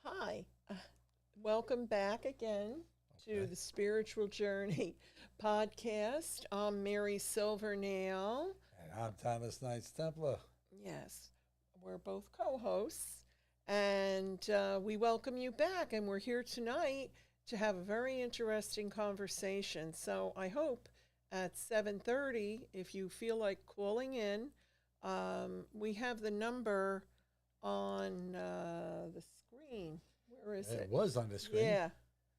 Hi, welcome back again to the Spiritual Journey podcast. I'm Mary Silvernail. And I'm Thomas Knights Templar. Yes, we're both co-hosts, and we welcome you back. And we're here tonight to have a very interesting conversation. So I hope at 7:30, if you feel like calling in, we have the number on the screen. Where is it? It was on the screen. Yeah.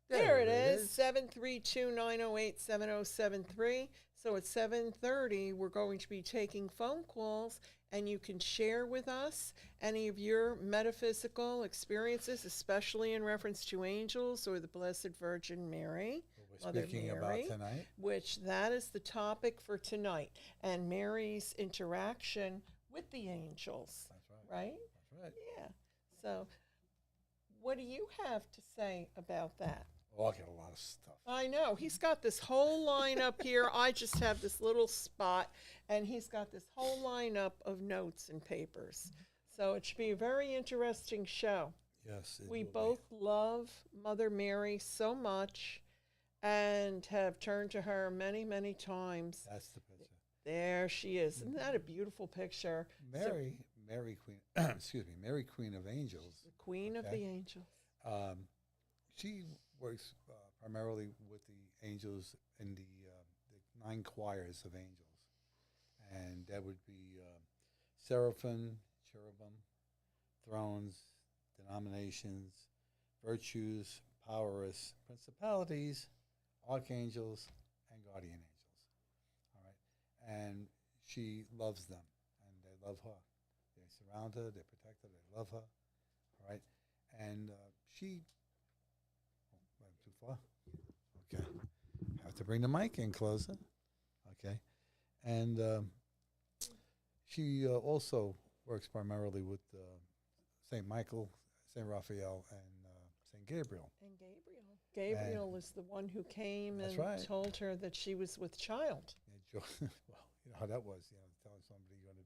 There it is, 732-908-7073. So at 7:30, we're going to be taking phone calls, and you can share with us any of your metaphysical experiences, especially in reference to angels or the Blessed Virgin Mary. What we're speaking about tonight. Which that is the topic for tonight, and Mary's interaction with the angels. That's right. Right? That's right. Yeah. So what do you have to say about that? Oh, I get a lot of stuff. I know. He's got this whole lineup here. I just have this little spot, and he's got this whole lineup of notes and papers. So it should be a very interesting show. Yes. We both love Mother Mary so much and have turned to her many, many times. That's the picture. There she is. Isn't that a beautiful picture? Mary Queen, Mary Queen of Angels. The Queen of the Angels. She works primarily with the angels in the 9 choirs of angels. And that would be seraphim, cherubim, thrones, denominations, virtues, powers, principalities, archangels, and guardian angels. All right. And she loves them, and they love her. They surround her, they protect her, they love her. All right. And she... went too far? Okay. Have to bring the mic in closer. Okay. And she also works primarily with St. Michael, St. Raphael, and St. Gabriel. And Gabriel is the one who came and told her that she was with child. Well, you know how that was, telling somebody you're going to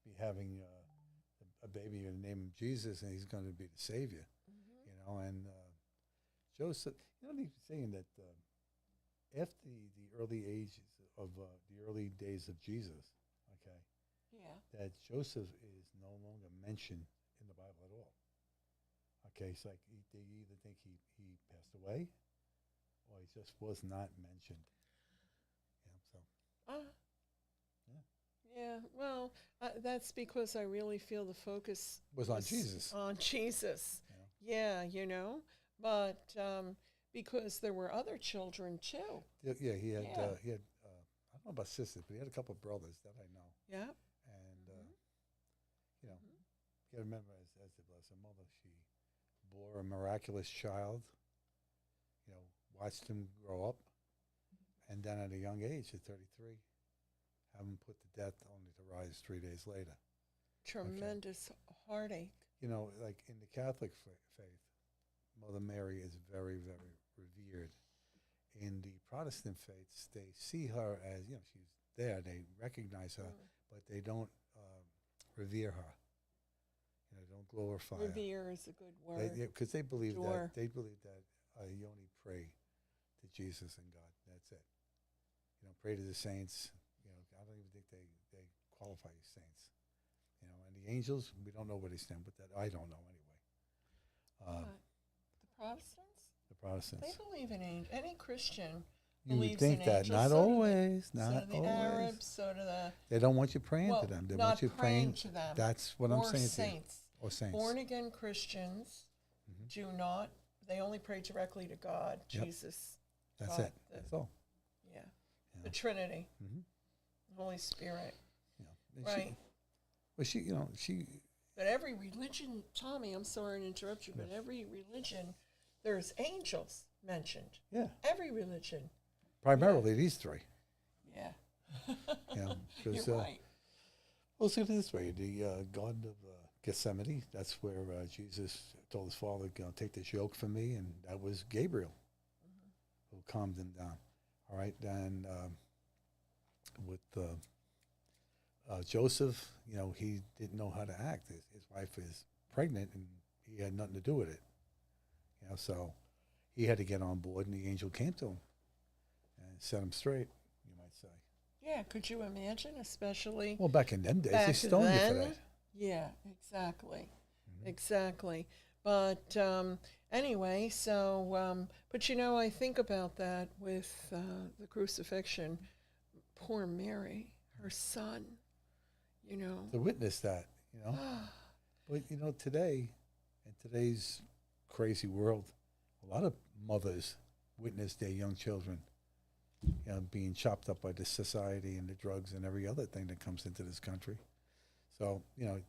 be having a baby in the name of Jesus, and he's going to be the Savior, and Joseph, he's saying that after the early ages of the early days of Jesus, that Joseph is no longer mentioned in the Bible at all. Okay, it's like they either think he passed away, or he just was not mentioned. Yeah, well, that's because I really feel the focus was on Jesus. On Jesus. Yeah, but because there were other children too. Yeah, he had. I don't know about sisters, but he had a couple of brothers that I know. Yeah. And you got to remember, as the Blessed Mother, she bore a miraculous child. Watched him grow up, and then at a young age, at 33, have him put to death, only to rise 3 days later. Tremendous heartache. Like in the Catholic faith, Mother Mary is very, very revered. In the Protestant faiths, they see her as, she's there. They recognize her, but they don't revere her. They don't glorify her. Revere is a good word. Because they believe that you only pray to Jesus and God. That's it. Pray to the saints. I don't even think they qualify as saints. And the angels, we don't know where they stand, but that I don't know anyway. The Protestants? The Protestants. They believe in angels. Any Christian you believes would think in that. angels. Not always. So Not the always. Arabs, so do the... They don't want you praying to them. They want you praying to them. That's what I'm saying saints. to you. Or saints. Born-again Christians do not... They only pray directly to God, Jesus. That's God, it. That's all. Yeah. The Trinity. Holy Spirit. And right. She... But every religion, Tommy, I'm sorry to interrupt you, but every religion, there's angels mentioned. Yeah. Every religion. Primarily these three. Yeah. You're right. Well, let's look at it this way. The God of Gethsemane. That's where Jesus told his father, take this yoke from me, and that was Gabriel who calmed him down. All right, then with Joseph, he didn't know how to act. His wife is pregnant, and he had nothing to do with it. So he had to get on board, and the angel came to him and set him straight, you might say. Yeah, could you imagine, especially Well, back in them days, they back stoned you for then? that. Yeah, exactly. Exactly. But anyway, so, but I think about that with the crucifixion. Poor Mary, her son, To witness that, But, today, in today's crazy world, a lot of mothers witness their young children, being chopped up by the society and the drugs and every other thing that comes into this country. So,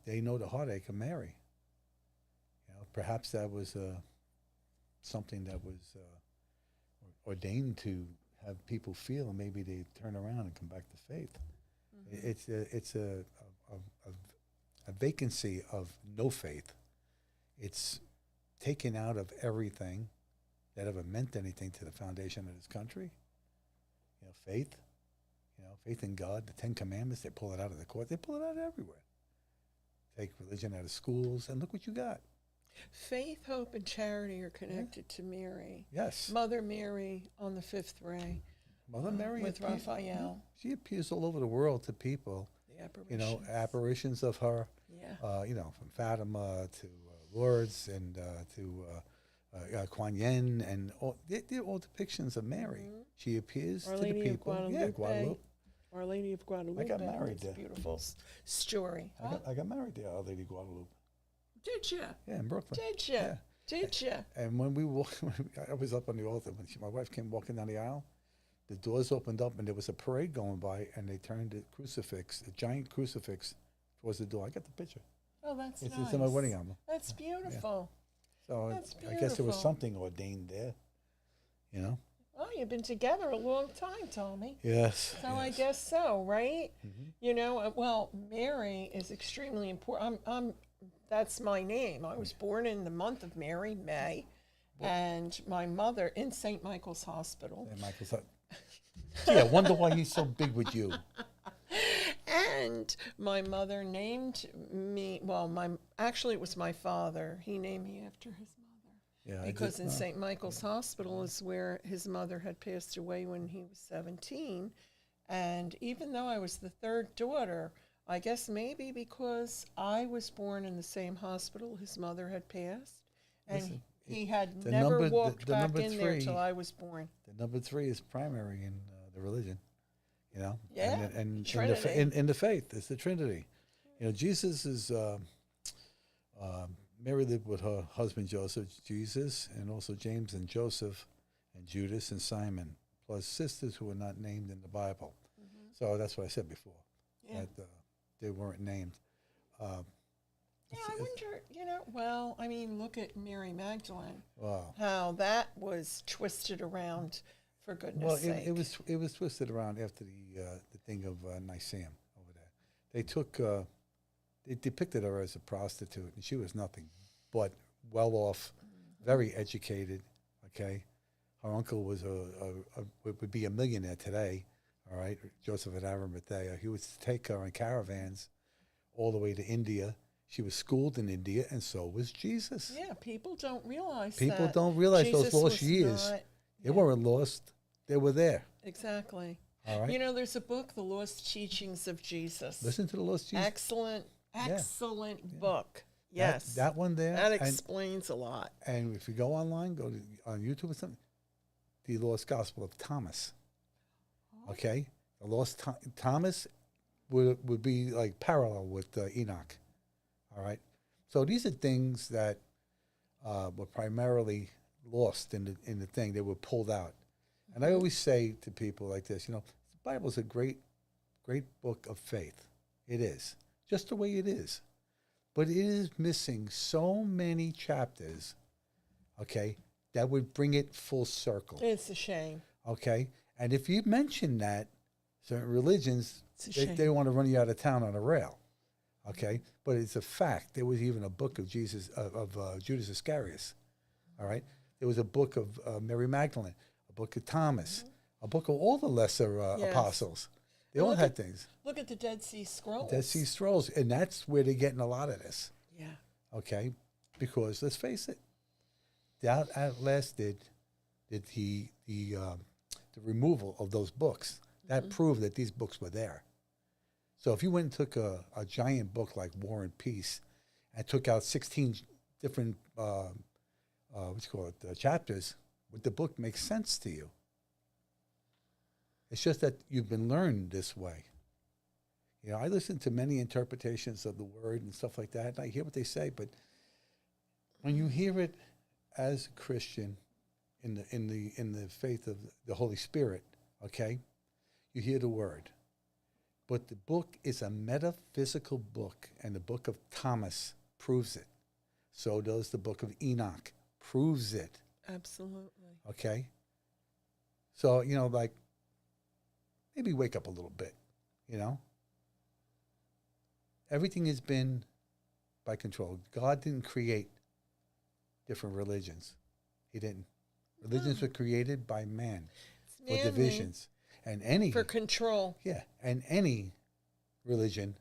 they know the heartache of Mary. Perhaps that was something that was ordained to have people feel, and maybe they turn around and come back to faith. It's a vacancy of no faith. It's taken out of everything that ever meant anything to the foundation of this country. Faith. Faith in God, the Ten Commandments. They pull it out of the court. They pull it out everywhere. Take religion out of schools, and look what you got. Faith, hope, and charity are connected to Mary. Yes. Mother Mary on the fifth ray. Mother Mary with Raphael. She appears all over the world to people. The apparitions. Apparitions of her. Yeah. From Fatima to Lourdes and to Kuan Yin, and they're all depictions of Mary. Mm-hmm. She appears Our to Lady the people. Of Guadalupe. Yeah, Guadalupe. Our Lady of Guadalupe. I got married It's there. a beautiful story. I got married there, Our Lady Guadalupe. Did you? Yeah, in Brooklyn. Did you? Yeah. Did you? And when I was up on the altar, when my wife came walking down the aisle, the doors opened up and there was a parade going by, and they turned the crucifix, a giant crucifix, towards the door. I got the picture. Oh, that's nice. It's in my wedding album. That's beautiful. So That's I guess there was beautiful. something ordained there, Oh, you've been together a long time, Tommy. Yes. So I yes. guess so, right? Mm-hmm. Well, Mary is extremely important. That's my name. I was born in the month of Mary, May, and my mother in St. Michael's Hospital. And Michael's like, gee, I wonder why he's so big with you. And my mother named me, actually it was my father. He named me after his mother. Yeah, Because in St. Michael's Hospital is where his mother had passed away when he was 17. And even though I was the third daughter, I guess maybe because I was born in the same hospital his mother had passed, and Listen, he had the never number- walked the back number in there three- till I was born. The number 3 is primary in the religion, Yeah, and Trinity. in the faith, it's the Trinity. Jesus is Mary lived with her husband Joseph, Jesus, and also James and Joseph, and Judas and Simon, plus sisters who are not named in the Bible. Mm-hmm. So that's what I said before, Yeah. that they weren't named. Yeah, I wonder, look at Mary Magdalene, Wow. how that was twisted around, for goodness Well, sake. it was twisted around after the thing of Nicaea over there. They took they depicted her as a prostitute, and she was nothing but well off, very educated. Okay, her uncle was would be a millionaire today. All right, Joseph of Arimathea. He would take her on caravans all the way to India. She was schooled in India, and so was Jesus. Yeah, people don't realize People that. don't realize Jesus those lost was years. not- They weren't lost; they were there. Exactly. All right. There's a book, The Lost Teachings of Jesus. Listen to the lost Jesus. Excellent book. Yes. That one there. That and- explains a lot. And if you go online, go to on YouTube or something, the Lost Gospel of Thomas. Okay, the Lost Thomas would be like parallel with Enoch. All right, so these are things that were primarily lost in the thing. They were pulled out, and I always say to people like this, the Bible is a great book of faith. It is just the way it is. But it is missing so many chapters, okay, that would bring it full circle. It's a shame. Okay? And if you mention that, certain religions, It's a shame. they want to run you out of town on a rail. Okay, but it's a fact. There was even a book of Judas Iscariot. All right, there was a book of Mary Magdalene, a book of Thomas, a book of all the lesser Yes. apostles. They And all look had at- things. Look at the Dead Sea Scrolls. Dead Sea Scrolls, and that's where they're getting a lot of this. Yeah. Okay, because let's face it, that outlasted the removal of those books. That proved that these books were there. So if you went and took a giant book like War and Peace and took out 16 different chapters, would the book make sense to you? It's just that you've been learned this way. You know, I listen to many interpretations of the word and stuff like that, and I hear what they say, but when you hear it as a Christian in the faith of the Holy Spirit, okay, you hear the word. But the book is a metaphysical book, and the book of Thomas proves it. So does the book of Enoch, proves it. Absolutely. Okay? So, you know, like, maybe wake up a little bit, you know? Everything has been by control. God didn't create different religions. He didn't. Religions were created by man for Man-made. divisions. And any For control. yeah, and any religion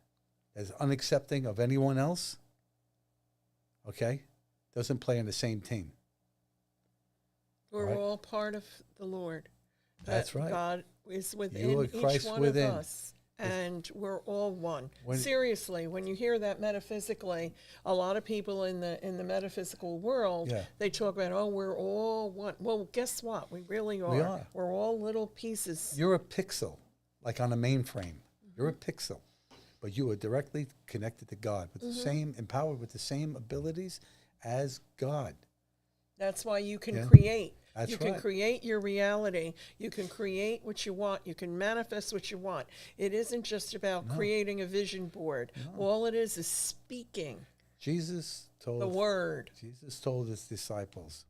that's unaccepting of anyone else, okay, doesn't play on the same team. We're Right. all part of the Lord. That's That right. God is within You are each Christ one within. of us. And we're all one. When- Seriously, when you hear that metaphysically, a lot of people in the metaphysical world, Yeah. they talk about, oh, we're all one. Well, guess what? We really are. We are. We're all little pieces. You're a pixel, like on a mainframe. You're a pixel, but you are directly connected to God with the same, empowered with the same abilities as God. That's why you can Yeah. create. That's You can right. create your reality. You can create what you want. You can manifest what you want. It isn't just about creating a vision board. All it is speaking Jesus told the word. Jesus told his disciples,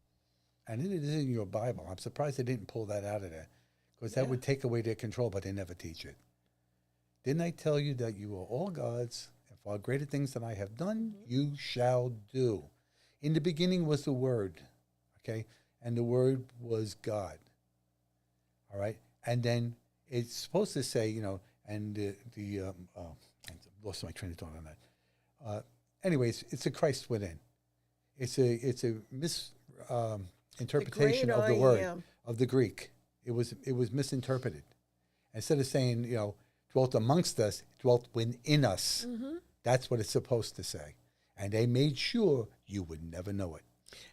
and it is in your Bible. I'm surprised they didn't pull that out of there, because that Yeah. would take away their control, but they never teach it. Didn't I tell you that you are all God's, and far greater things than I have done, you shall do? In the beginning was the Word, okay? And the Word was God, all right? And then it's supposed to say, you know, and I lost my train of thought on that. Anyways, it's a Christ within. It's a interpretation The great of the I word am. of the Greek. It was misinterpreted. Instead of saying, you know, dwelt amongst us, dwelt within us. That's what it's supposed to say. And they made sure you would never know it.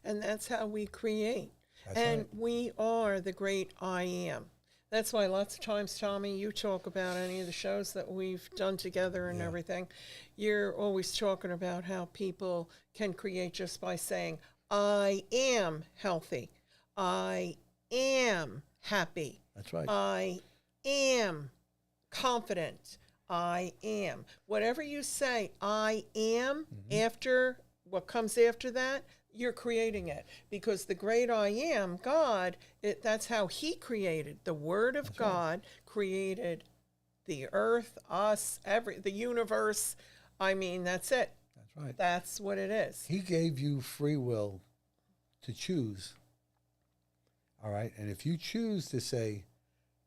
And that's how we create. That's and right. we are the great I am. That's why lots of times, Tommy, you talk about any of the shows that we've done together and everything. You're always talking about how people can create just by saying, I am healthy. I am happy. That's right. I am confident. I am. Whatever you say, I am, after what comes after that, you're creating it. Because the great I am, God, that's how he created. The Word of God created the earth, us, the universe. I mean, that's it. That's right. That's what it is. He gave you free will to choose. All right. And if you choose to say,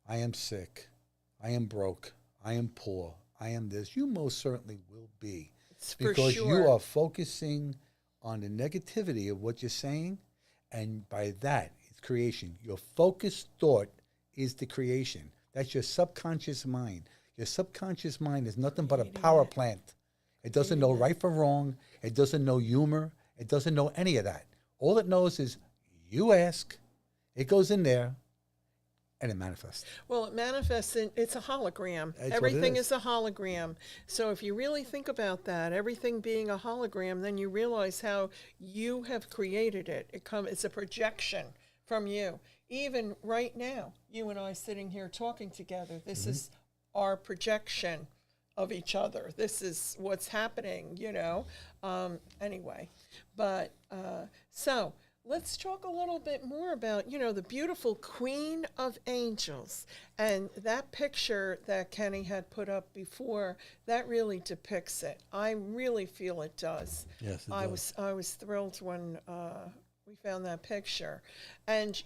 I am sick, I am broke, I am poor, I am this, you most certainly will be. It's for Because sure. you are focusing on the negativity of what you're saying. And by that, it's creation. Your focused thought is the creation. That's your subconscious mind. Your subconscious mind is nothing but a power plant. It doesn't know right from wrong. It doesn't know humor. It doesn't know any of that. All it knows is you ask, it goes in there, and it manifests. Well, it manifests in, it's a hologram. That's what it Everything is. is a hologram. So if you really think about that, everything being a hologram, then you realize how you have created it. It's a projection from you. Even right now, you and I sitting here talking together, this is our projection of each other. This is what's happening, you know. Anyway, but so let's talk a little bit more about, the beautiful Queen of Angels. And that picture that Kenny had put up before, that really depicts it. I really feel it does. Yes, it I does. was thrilled when we found that picture. And,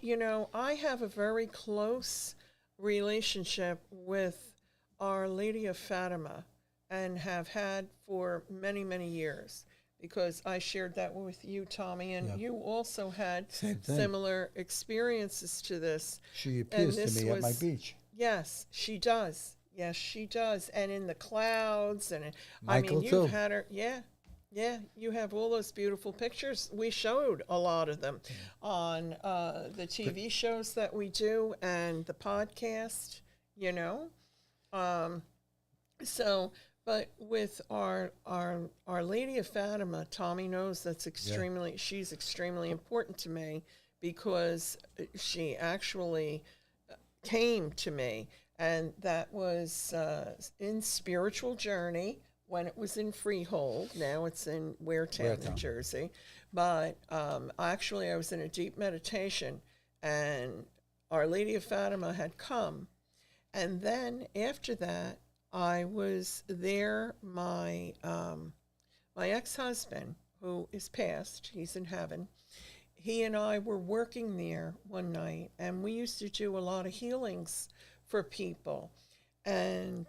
I have a very close relationship with Our Lady of Fatima and have had for many, many years because I shared that with you, Tommy, and Yeah. you also had Same thing. similar experiences to this. She And appears to this me at my was, beach. yes, she does. Yes, she does. And in the clouds, and Michael, you've too. had her, yeah. Yeah, you have all those beautiful pictures. We showed a lot of them on the TV shows that we do and the podcast, you know. Um, so, but with our Lady of Fatima, Tommy knows she's extremely important to me because she actually came to me, and that was in Spiritual Journey when it was in Freehold. Now it's in Waretown, New Waretown. Jersey. But actually, I was in a deep meditation, and Our Lady of Fatima had come. And then after that, I was there. My ex-husband, who is passed, he's in heaven. He and I were working there one night, and we used to do a lot of healings for people. And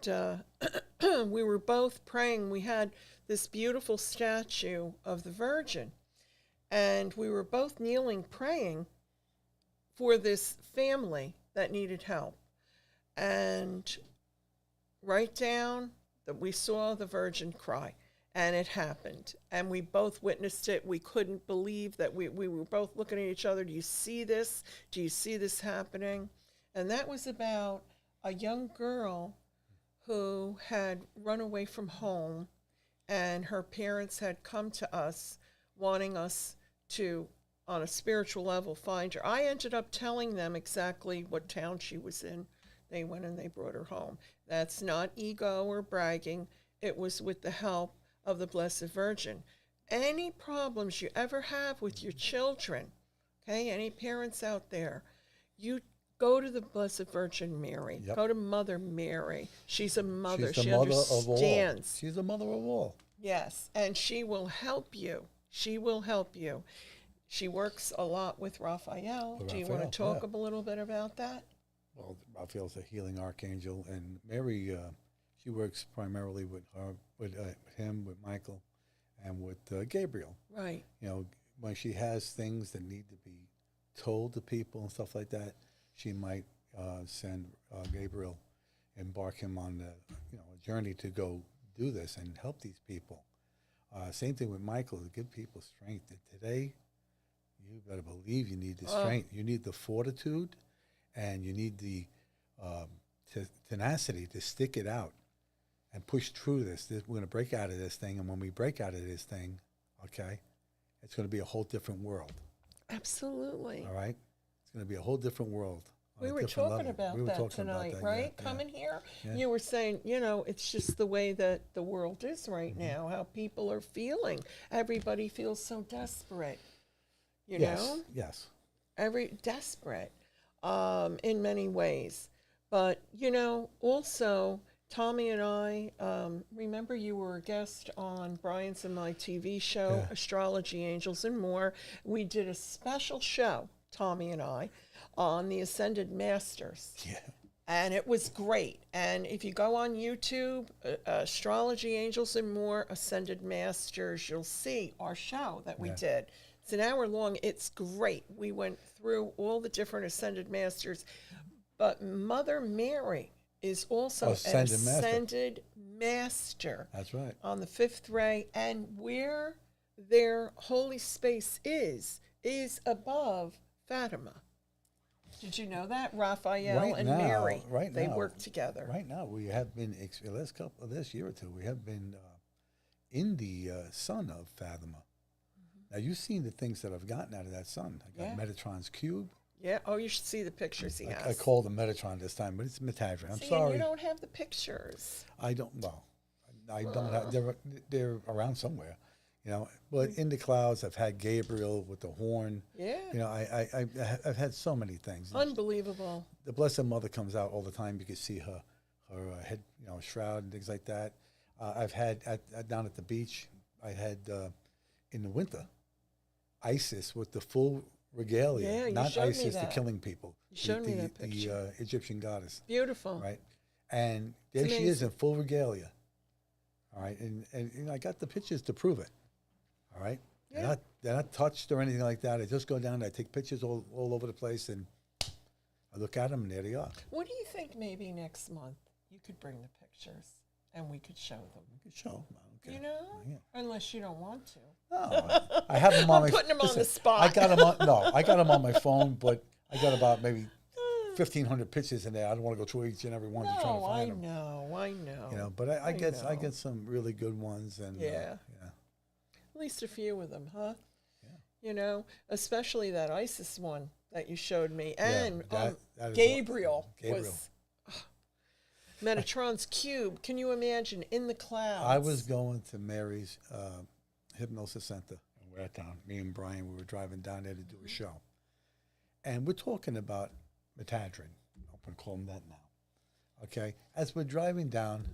we were both praying. We had this beautiful statue of the Virgin, and we were both kneeling praying for this family that needed help. And right down that we saw the Virgin cry, and it happened. And we both witnessed it. We couldn't believe that we were both looking at each other. Do you see this? Do you see this happening? And that was about a young girl who had run away from home, and her parents had come to us wanting us to, on a spiritual level, find her. I ended up telling them exactly what town she was in. They went and they brought her home. That's not ego or bragging. It was with the help of the Blessed Virgin. Any problems you ever have with your children, okay, any parents out there, you go to the Blessed Virgin Mary. Yep. Go to Mother Mary. She's a mother. She's the She mother of all. understands. She's the mother of all. Yes, and she will help you. She will help you. She works a lot with Raphael. Do you want to talk a little bit about that? Well, Raphael's a healing archangel, and Mary, she works primarily with him, with Michael, and with Gabriel. Right. You know, when she has things that need to be told to people and stuff like that, she might send Gabriel, embark him on a journey to go do this and help these people. Same thing with Michael, to give people strength. Today, you better believe you need the strength. You need the fortitude, and you need the tenacity to stick it out and push through this. We're going to break out of this thing, and when we break out of this thing, okay, it's going to be a whole different world. Absolutely. All right? It's going to be a whole different world. We were talking about that tonight, right? Yeah. Coming here, Yeah. you were saying, it's just the way that the world is right now, how people are feeling. Everybody feels so desperate, you know? Yes. Desperate in many ways. But, also, Tommy and I, remember you were a guest on Brian's and my TV show, Astrology, Angels, and More. We did a special show, Tommy and I, on the Ascended Masters. Yeah. And it was great. And if you go on YouTube, Astrology, Angels, and More, Ascended Masters, you'll see our show that we did. It's an hour long. It's great. We went through all the different Ascended Masters. But Mother Mary is also an Ascended Master. That's right. On the fifth ray. And where their holy space is above Fatima. Did you know that? Raphael and Mary, they work together. Right now, we have been, this year or two, we have been in the sun of Fatima. Now, you've seen the things that I've gotten out of that sun. I got Metatron's cube. Yeah. Oh, you should see the pictures he has. I called him Metatron this time, but it's Metatron. I'm See, sorry. And you don't have the pictures. I don't have. They're around somewhere. You know, but in the clouds, I've had Gabriel with the horn. Yeah. You know, I've had so many things. Unbelievable. The Blessed Mother comes out all the time. You can see her head, you know, shroud and things like that. I've had down at the beach. I had in the winter Isis with the full regalia, Yeah, you not showed me Isis the that. killing people, You showed me that picture. the Egyptian goddess, Beautiful. right? And there It's she is in amazing. full regalia, all right. And you know, I got the pictures to prove it, all right. Yeah. They're not touched or anything like that. I just go down, I take pictures all over the place, and I look at them, and there they are. What do you think maybe next month you could bring the pictures and we could show them? You can show 'em. I don't care. You know? Yeah. Unless you don't want to. No, I have them on I'm my. putting 'em on the listen, spot. I got them on. No, I got them on my phone, but I got about maybe 1,500 pictures in there. I don't want to go through each and every one to try to No, I find them. know, I know. You know, but I know. get some really good ones, and Yeah. yeah, At least a few of them, huh? Yeah. You know, especially that ISIS one that you showed me. Yeah, And that is Gabriel, Gabriel. was Metatron's cube. Can you imagine in the clouds? I was going to Mary's hypnosis center in Waretown. Me and Brian, we were driving down there to do a show, and we're talking about Metadrin. I'm going to call him that now. Okay, as we're driving down,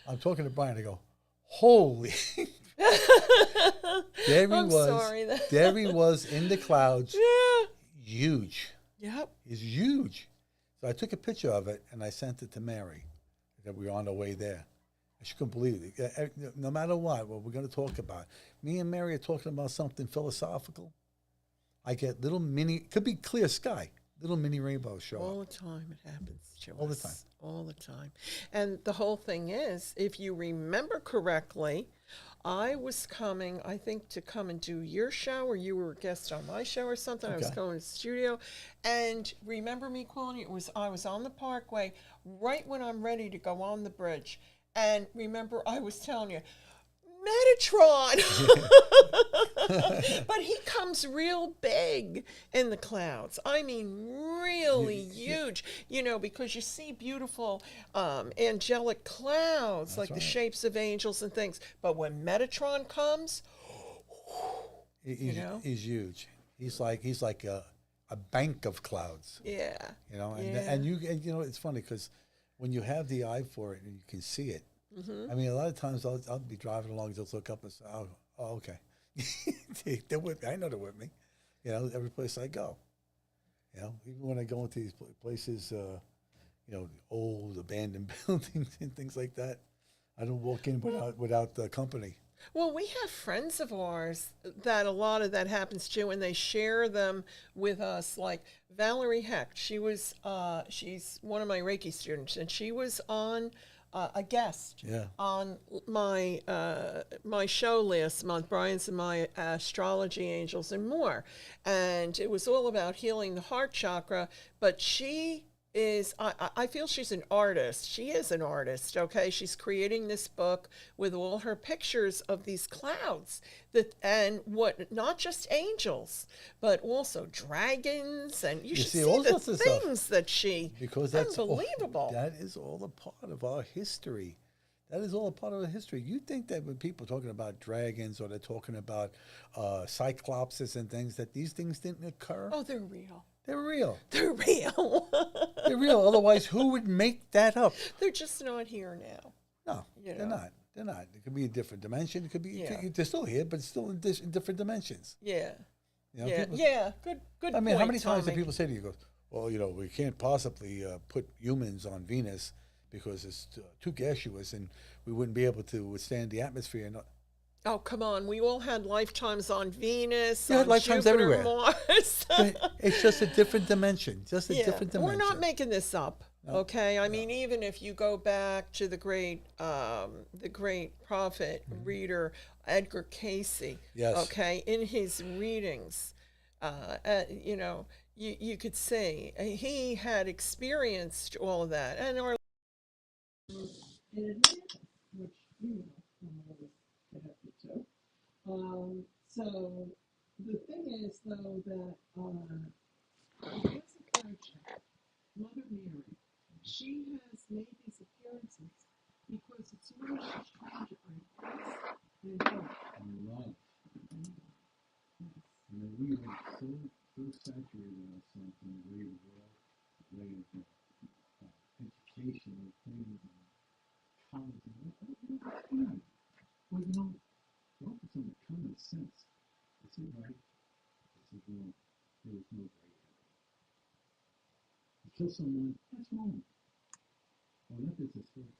I'm talking to Brian. I go, "Holy!" There he I'm was. sorry. There he was in the clouds, Yeah. huge. Yep. He's huge. So I took a picture of it and I sent it to Mary. That we were on the way there. She couldn't believe it. No matter what we're going to talk about. Me and Mary are talking about something philosophical. I get little mini, could be clear sky, little mini rainbows show All up. the time it happens to All the us. time. All the time. And the whole thing is, if you remember correctly, I was coming, I think, to come and do your show, or you were a guest on my show or something. I was Okay. going to the studio. And remember me calling you? I was on the Parkway right when I'm ready to go on the bridge. And remember, I was telling you, Metatron. But he comes real big in the clouds. I mean, really huge. You know, because you see beautiful angelic clouds, like the right. shapes of angels and things. But when Metatron comes, He's, know? he's huge. He's like a bank of clouds. yeah. You know, Yeah. and you know, it's funny because when you have the eye for it and you can see it. Mm-hmm. I mean, a lot of times I'll be driving along, just look up and say, oh okay. They're with me. I know they're with me. You know, every place I go. You know, even when I go into these places, you know, old abandoned buildings and things like that, I don't walk in without the company. Well, we have friends of ours that a lot of that happens to, and they share them with us. Like Valerie Hecht, she's one of my Reiki students, and she was on a guest Yeah. on my my show last month, Brian's and My Astrology Angels and More, and it was all about healing the heart chakra. But she is I feel she's an artist. She is an artist, okay? She's creating this book with all her pictures of these clouds and what, not just angels, but also dragons, and you should see see all the sorts of stuff. things that she, Because that's unbelievable. That is all a part of our history. That is all a part of our history. You think that when people are talking about dragons or they're talking about cyclopses and things, that these things didn't occur? Oh, they're real. They're real. They're real. They're real. Otherwise, who would make that up? They're just not here now. No, You they're know. not. They're not. It could be a different dimension. It could be. Yeah. They're still here, but it's still in different dimensions. Yeah. You know, Yeah. people- Yeah. Good I mean, how point, many times do Tommy. people say to you, "Goes, well, you know, we can't possibly put humans on Venus because it's too gaseous, and we wouldn't be able to withstand the atmosphere." And Oh, come on. We all had lifetimes on Venus, You had on lifetimes Jupiter, everywhere. Mars. it's just a different dimension. Just a Yeah, different dimension. we're not making this up. No, Okay, I mean, even if you go back to the great prophet reader Edgar Casey, Yes. okay, in his readings, you know, you could see he had experienced all of that, and our in Atlantis, which you know, I'm always get happy to. So the thing is, though, that let's encourage Mother Mary. She has made these appearances because it's really strange at my place and her. Yeah. Well, you know, well, it's on the common sense. Is it right? I said, well, there is no gray area. You kill someone, that's wrong. Well, that is a special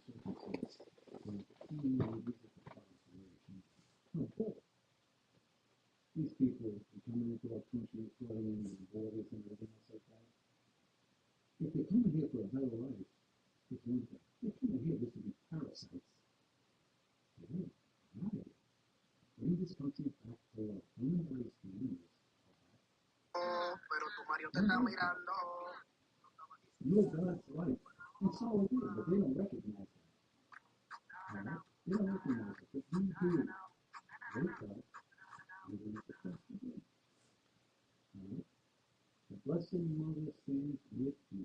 circumstance where you know, these are the problems where it came from. No, bull. These people are coming into our country, flooding and borders and everything else like that. If they're coming here for a better life, it's one thing. They're coming here just to be parasites. They're not it. Bring this country back to life. Don't embrace the enemies. Pero tu Mario te está mirando. You're God's life. And so are we, but they don't recognize that. All right? They don't recognize it, but you do. Wake up. You're going to supposed to do. All right? The Blessed Mother stands with you.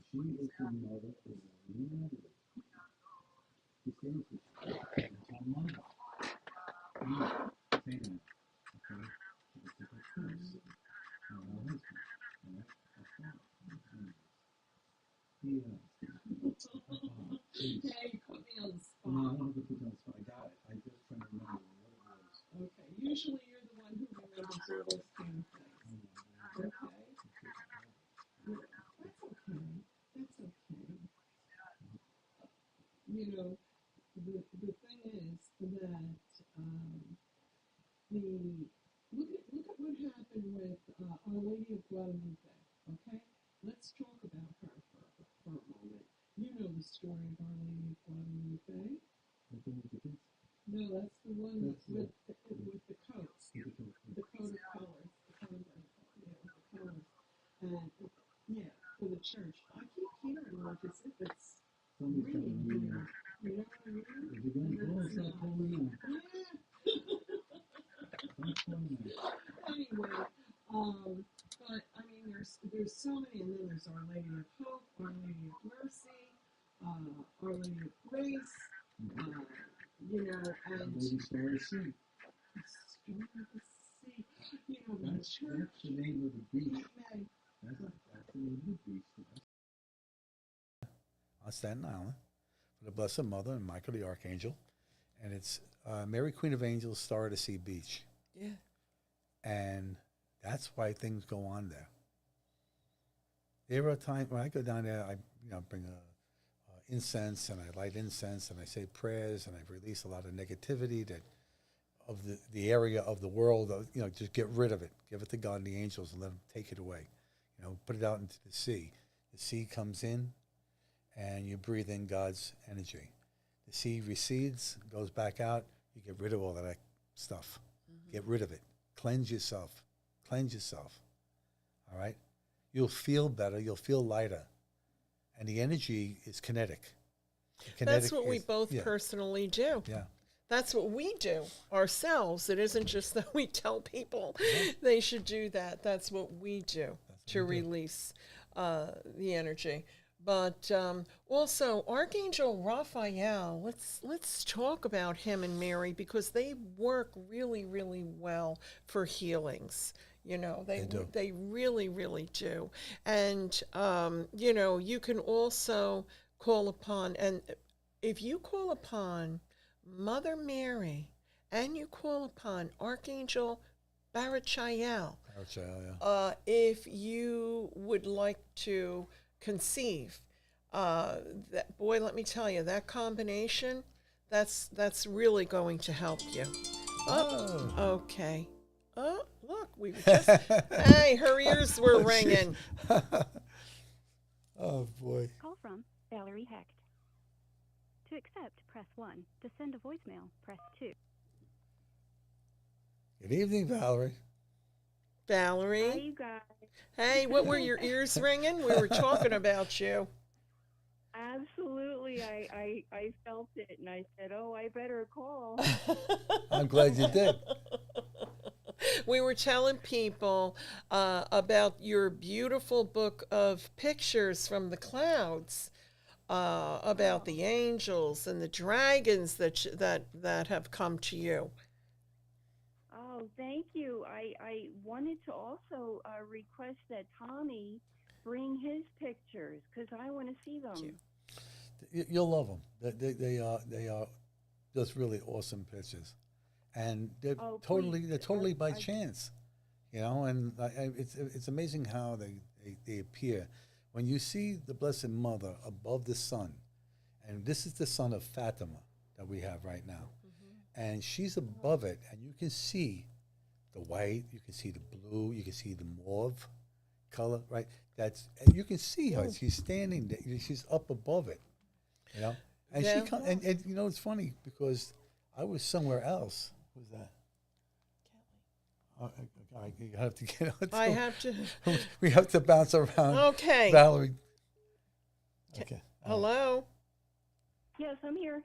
She is the mother of humanity. She stands with you. That's our mother. Say that. Okay? She was the first. Our husband. All right? Our father. He, please. Yeah, you put me on the spot. No, I don't have to put you on the spot. I got it. I just trying to remember what it was. Okay. Usually you're the one who remembers all those kind of things. Okay. Yeah, that's okay. That's okay. You know, the thing is that the look at what happened with Our Lady of Guadalupe. Okay, let's talk about her for a moment. You know the story of Our Lady of Guadalupe. No, that's the one with the coats, the coat of colors, the color, yeah, with the colors, and yeah, for the church. I keep hearing like as if it's ringing here. You know what I mean? Is it going to blow? Stop calling in. Anyway, but I mean, there's so many, and then there's Our Lady of Hope, Our Lady of Mercy, Our Lady of Grace, you know, and Lady Star of Sea. Storm of the Sea, you know, That's the name of the beach. That's the name of the beach. On Staten Island for the Blessed Mother and Michael the Archangel. And it's Mary Queen of Angels, Star of the Sea Beach. Yeah. And that's why things go on there. There are times when I go down there, I bring a incense and I light incense and I say prayers and I release a lot of negativity that of the area of the world. Just get rid of it, give it to God and the angels and let them take it away. Put it out into the sea. The sea comes in, and you breathe in God's energy. The sea recedes, goes back out. You get rid of all of that stuff. Mm-hmm. Get rid of it. Cleanse yourself. Cleanse yourself. All right? You'll feel better. You'll feel lighter. And the energy is kinetic. That's what we both personally do. Yeah. That's what we do ourselves. It isn't just that we tell people they should do that. That's what we do to release the energy. But also, Archangel Raphael, let's talk about him and Mary because they work really, really well for healings. They really, really do. And, you can also call upon, and if you call upon Mother Mary and you call upon Archangel Barachiel, if you would like to conceive, let me tell you, that combination, that's really going to help you. Oh, okay. Oh, look, we were just, hey, her ears were ringing. Oh, boy. Call from Valerie Hecht. To accept, press 1. To send a voicemail, press 2. Good evening, Valerie. Valerie. Hi, you guys. Hey, what were your ears ringing? We were talking about you. Absolutely. I felt it, and I said, oh, I better call. I'm glad you did. We were telling people about your beautiful book of pictures from the clouds, about the angels and the dragons that have come to you. Oh, thank you. I wanted to also request that Tommy bring his pictures because I want to see them. You'll love them. They are just really awesome pictures, and they're Oh, totally please. they're totally by I- chance, And it's amazing how they appear when you see the Blessed Mother above the sun, and this is the sun of Fatima that we have right now, and she's above it, and you can see the white, you can see the blue, you can see the mauve color, right? And you can see her. She's standing there. She's up above it, And Yeah. and it's funny because I was somewhere else. Who's that? You have to get out. I have to. We have to bounce around. Okay. Valerie. Okay. Hello. Yes, I'm here.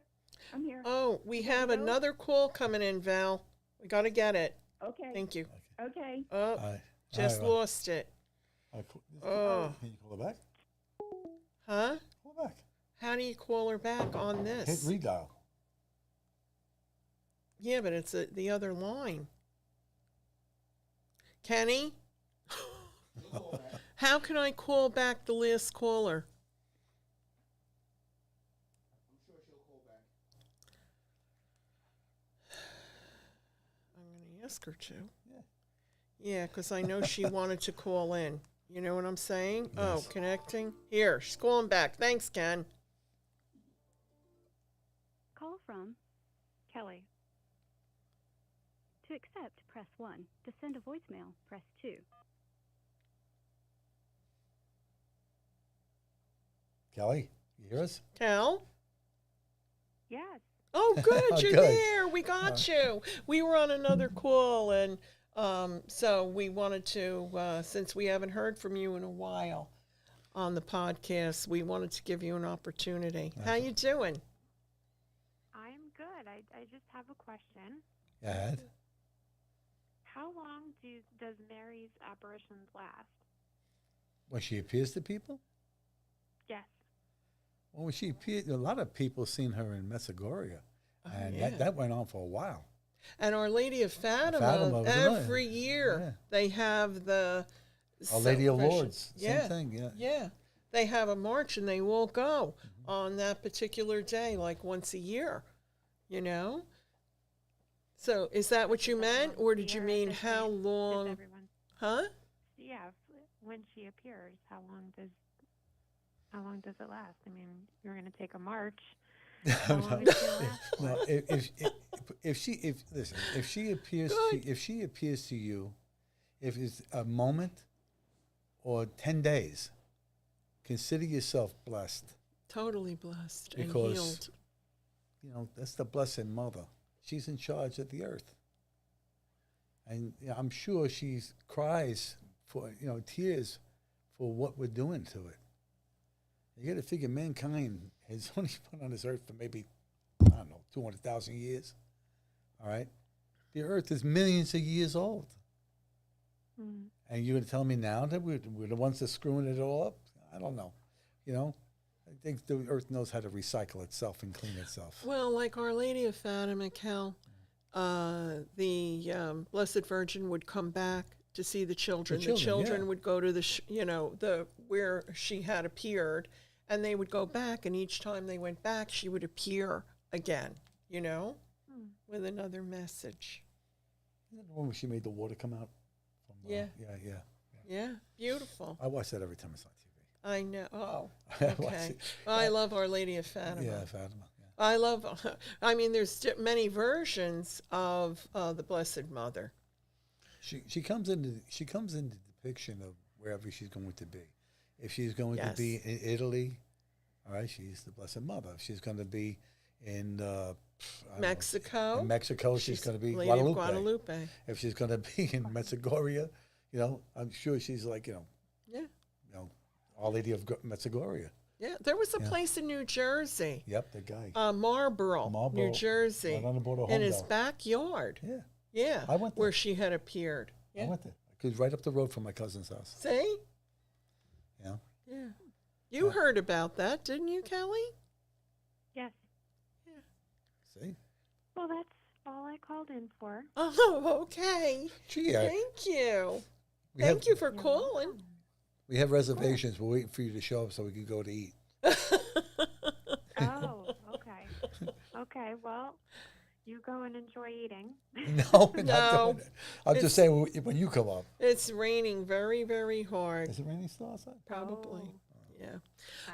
I'm here. Oh, we Ready to have go? another call coming in, Val. We got to get it. Okay. Thank you. Okay. Oh, All right. just All right, lost it. Val. Oh. Can you call her back? Huh? Call her back. How do you call her back on Hit this? redial. Yeah, but it's the other line. Kenny? How can I call back the last caller? I'm going to ask her to. Yeah. Yeah, because I know she wanted to call in. You know what I'm saying? Yes. Oh, connecting. Here, she's calling back. Thanks, Ken. Call from Kelly. To accept, press 1. To send a voicemail, press 2. Kelly, you hear us? Cal? Yes. Oh, good. Oh, You're good. there. We got you. We were on another call, and so we wanted to, since we haven't heard from you in a while on the podcast, we wanted to give you an opportunity. How you doing? I'm good. I just have a question. Go ahead. How long does Mary's apparitions last? When she appears to people? Yes. Well, when she appeared, a lot of people seen her in Medjugorje, and yeah. that went on for a while. And Our Lady of Fatima, Fatima was another. every year Yeah. they have the Our Lady of celebration. Lourdes, Yeah. same thing, yeah. Yeah. They have a march and they will go on that particular day, like once a year, So is that what you meant, or did you mean how Does long? everyone? Huh? Yeah. When she appears, how long does it last? I mean, you're going to take a march. How long is she gonna last for? No, if she appears to you, if it's a moment or 10 days, consider yourself blessed, Totally blessed Because- and healed. that's the Blessed Mother. She's in charge of the earth, and I'm sure she cries for tears for what we're doing to it. You got to figure mankind has only been on this earth for maybe, 200,000 years. All right? The earth is millions of years old. Mm. And you're going to tell me now that we're the ones that's screwing it all up? I don't know. I think the earth knows how to recycle itself and clean itself. Well, like Our Lady of Fatima, Cal, the Blessed Virgin would come back to see the children. The children yeah. would go to the where she had appeared, and they would go back. And each time they went back, she would appear again. With another message. Isn't that the one where she made the water come out? From, Yeah. Yeah. Yeah, beautiful. I watch that every time it's on TV. I know. Oh, I watch okay. it. I love Our Lady of Fatima. Yeah, Fatima. Yeah. I love. There's many versions of the Blessed Mother. She comes into depiction of wherever she's going to be. If she's going to be in Italy, all right, she's the Blessed Mother. If she's going to be in Mexico. in Mexico, she's going to be Lady of Guadalupe. Guadalupe. If she's going to be in Medjugorje, I'm sure she's like, Yeah. Our Lady of Medjugorje. Yeah. There was a place in New Jersey, Yep, the guy. Marlboro, New Jersey, right on the border of in his Homedale. backyard. Yeah, Yeah. I went there. where she had appeared. I Yeah. went there. Because right up the road from my cousin's house. See? Yeah. Yeah. You heard about that, didn't you, Kelly? Yes. See? Well, that's all I called in for. Oh, okay. Gee, Thank you. we Thank have, you for calling. We have reservations. We're waiting for you to show up so we can go to eat. Okay, well, you go and enjoy eating. No, we're not No, doing it. I'm just saying when you come up. it's raining very, very hard. Is it raining still outside? Probably. Oh, Yeah.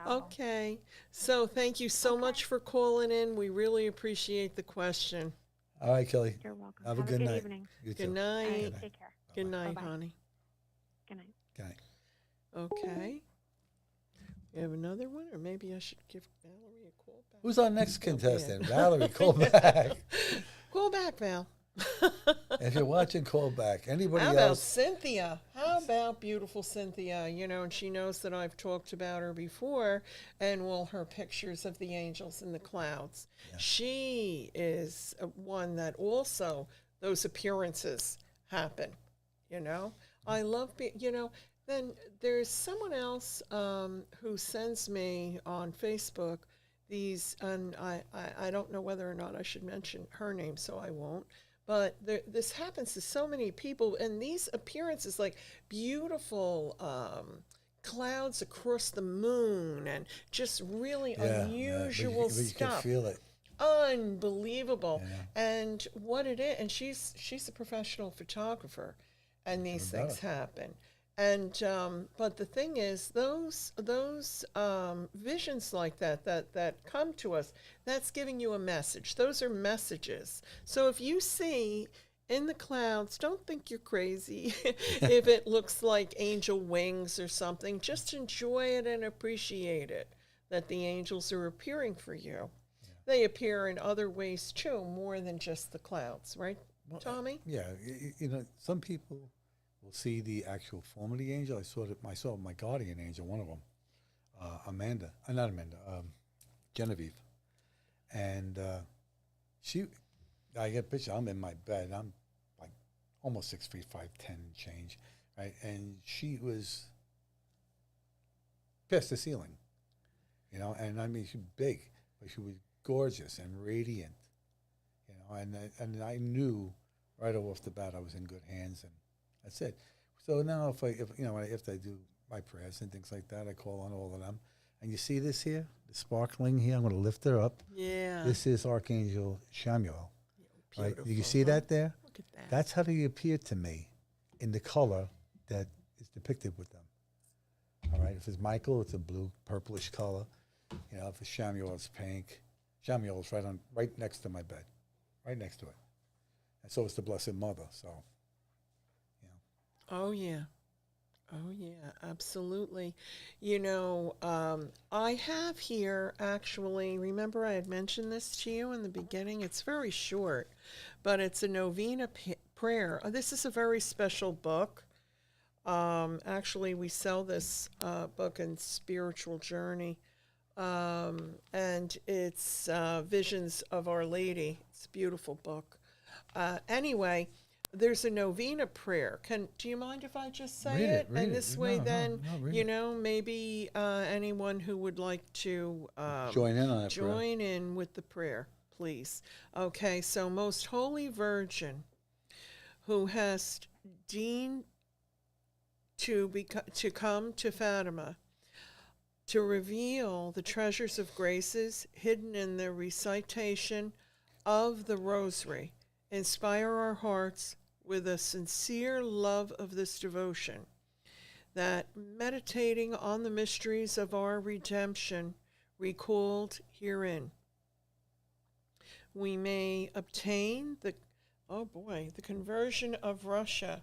wow. Okay. So thank you so much for calling in. We really appreciate the question. All right, Kelly. You're welcome. Have a good night. evening. You Good too. night. All right, night. take care. Good night, Bye-bye. honey. Good night. Good night. Okay. We have another one, or maybe I should give Valerie a call back. Who's our next contestant? Valerie, call back. Call back, Val. If you're watching, call back. Anybody How about else? Cynthia? How about beautiful Cynthia? You know, and she knows that I've talked about her before, and well, her pictures of the angels in the clouds. Yeah. She is one that also those appearances happen. You know, I love you know. Then there's someone else who sends me on Facebook these, and I don't know whether or not I should mention her name, so I won't. But this happens to so many people, and these appearances, like beautiful clouds across the moon, and just really unusual but you stuff. can feel it. Unbelievable. Yeah. And what it is, and she's a professional photographer, and these Even things happen. And but the thing is, those visions like that come to us, that's giving you a message. Those are messages. So if you see in the clouds, don't think you're crazy if it looks like angel wings or something. Just enjoy it and appreciate it, that the angels are appearing for you. Yeah. They appear in other ways too, more than just the clouds, right, Tommy? Yeah, you know, some people will see the actual form of the angel. I saw my guardian angel, one of them, Genevieve, and I get a picture. I'm in my bed. I'm like almost 6 feet 5'10" and change, right? And she was past the ceiling, you know. And I mean, she's big, but she was gorgeous and radiant, you know. And I knew right off the bat I was in good hands, and that's it. So now if I do my prayers and things like that, I call on all of them. And you see this here, the sparkling here. I'm going to lift her up. Yeah. This is Archangel Samuel. Right? Beautiful, You see that there? Look at that. That's how they appear to me in the color that is depicted with them. All right. If it's Michael, it's a blue, purplish color. You know, if it's Samuel, it's pink. Samuel is right next to my bed, right next to it. And so is the Blessed Mother. So. Oh, yeah. Oh, yeah, absolutely. You know, I have here actually, remember I had mentioned this to you in the beginning? It's very short, but it's a novena prayer. This is a very special book. Actually, we sell this book in Spiritual Journey, and it's Visions of Our Lady. It's a beautiful book. Anyway, there's a novena prayer. Do you mind if I just say it? And this way, you know, maybe anyone who would like to join in on it. Join in with the prayer, please. Okay, so Most Holy Virgin, who hast deigned to come to Fatima, to reveal the treasures of graces hidden in the recitation of the Rosary, inspire our hearts with a sincere love of this devotion, that meditating on the mysteries of our redemption recalled herein, we may obtain the conversion of Russia,